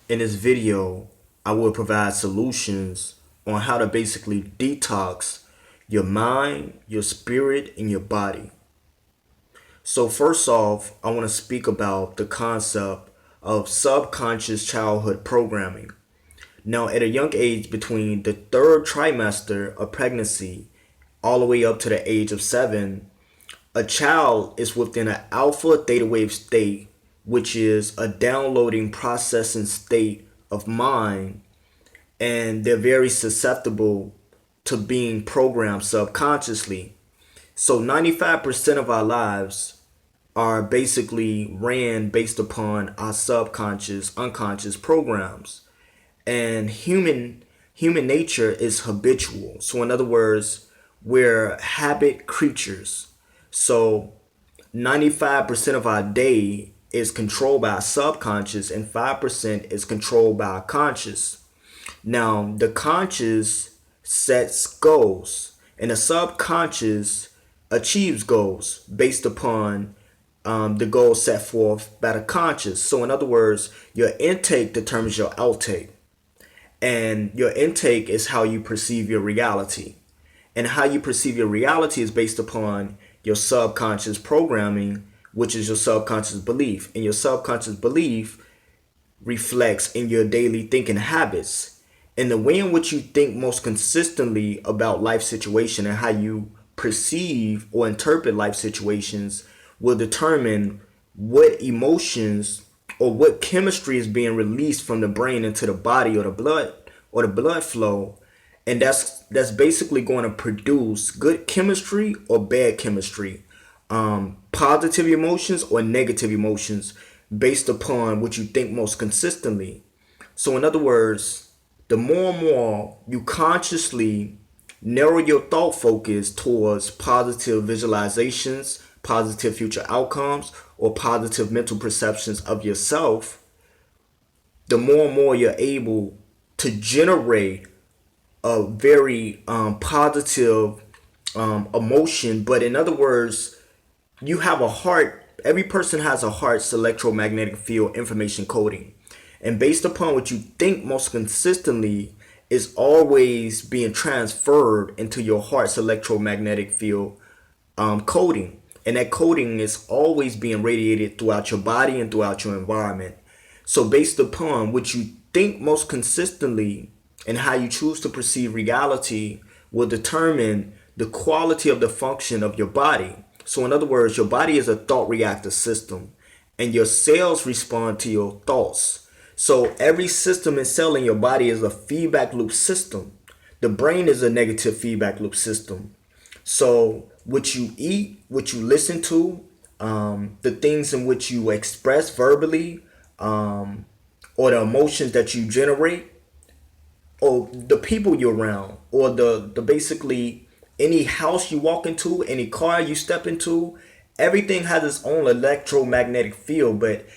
In this video, I will provide solutions on how to basically detox your mind, your spirit, and your body. So first off, I want to speak about the concept of subconscious childhood programming. Now, at a young age between the third trimester of pregnancy all the way up to the age of 7, a child is within an alpha theta wave state, which is a downloading processing state of mind, and they're very susceptible to being programmed subconsciously. So 95% of our lives are basically ran based upon our subconscious, unconscious programs. And human nature is habitual. So in other words, we're habit creatures. So 95% of our day is controlled by our subconscious and 5% is controlled by our conscious. Now, the conscious sets goals and the subconscious achieves goals based upon the goals set forth by the conscious. So, in other words, your intake determines your outtake, and your intake is how you perceive your reality. And how you perceive your reality is based upon your subconscious programming, which is your subconscious belief. And your subconscious belief reflects in your daily thinking habits and the way in which you think most consistently about life situation and how you perceive or interpret life situations will determine what emotions or what chemistry is being released from the brain into the body or the blood flow, and that's basically going to produce good chemistry or bad chemistry, positive emotions or negative emotions based upon what you think most consistently. So, in other words, the more and more you consciously narrow your thought focus towards positive visualizations, positive future outcomes, or positive mental perceptions of yourself, the more and more you're able to generate a very positive emotion. But in other words, you have a heart. Every person has a heart's electromagnetic field information coding, and based upon what you think most consistently is always being transferred into your heart's electromagnetic field coding, and that coding is always being radiated throughout your body and throughout your environment. So based upon what you think most consistently and how you choose to perceive reality will determine the quality of the function of your body. So in other words, your body is a thought reactive system and your cells respond to your thoughts. So every system and cell in your body is a feedback loop system. The brain is a negative feedback loop system. So what you eat, what you listen to, the things in which you express verbally, or the emotions that you generate, or the people you're around, or the basically any house you walk into, any car you step into, everything has its own electromagnetic field, but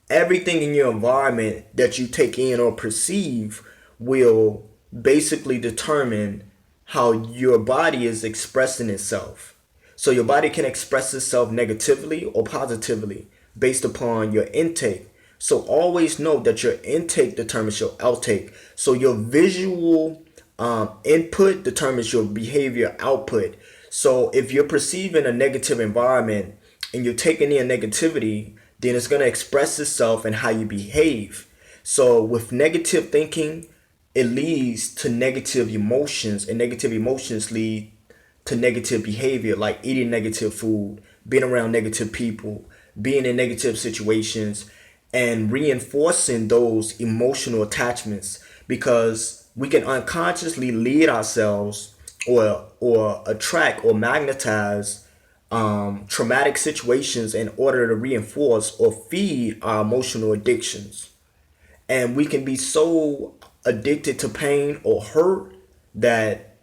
everything in your environment that you take in or perceive will basically determine how your body is expressing itself. So your body can express itself negatively or positively based upon your intake. So always know that your intake determines your outtake. So your visual input determines your behavior output. So if you're perceiving a negative environment and you're taking in negativity, then it's going to express itself in how you behave. So with negative thinking, it leads to negative emotions, and negative emotions lead to negative behavior, like eating negative food, being around negative people, being in negative situations, and reinforcing those emotional attachments, because we can unconsciously lead ourselves or attract or magnetize traumatic situations in order to reinforce or feed our emotional addictions. And we can be so addicted to pain or hurt that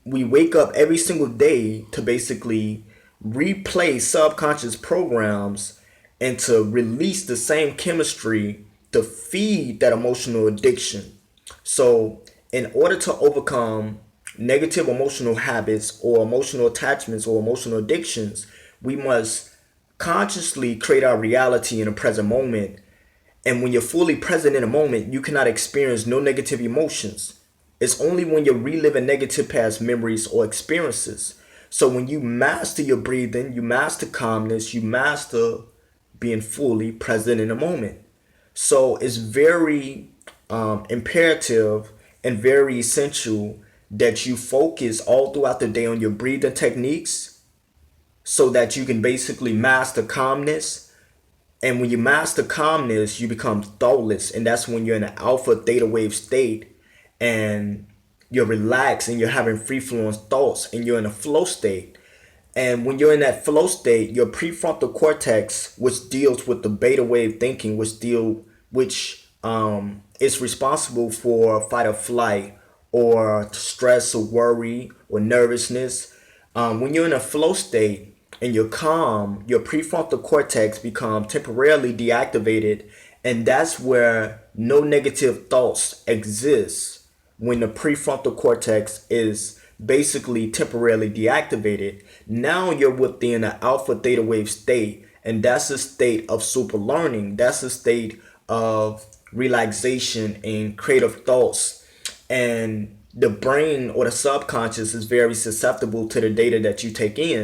we wake up every single day to basically replay subconscious programs and to release the same chemistry to feed that emotional addiction. So, in order to overcome negative emotional habits or emotional attachments or emotional addictions, we must consciously create our reality in the present moment And when you're fully present in a moment, you cannot experience no negative emotions. It's only when you're reliving negative past memories or experiences. So when you master your breathing, you master calmness, you master being fully present in a moment. So it's very imperative and very essential that you focus all throughout the day on your breathing techniques so that you can basically master calmness. And when you master calmness, you become thoughtless. And that's when you're in an alpha theta wave state and you're relaxed and you're having free flowing thoughts and you're in a flow state. And when you're in that flow state, your prefrontal cortex, which deals with the beta wave thinking, which is responsible for fight or flight or stress or worry or nervousness. When you're in a flow state and you're calm, your prefrontal cortex becomes temporarily deactivated, and that's where no negative thoughts exist when the prefrontal cortex is basically temporarily deactivated. Now you're within an alpha theta wave state, and that's a state of super learning. That's a state of relaxation and creative thoughts. And the brain or the subconscious is very susceptible to the data that you take in.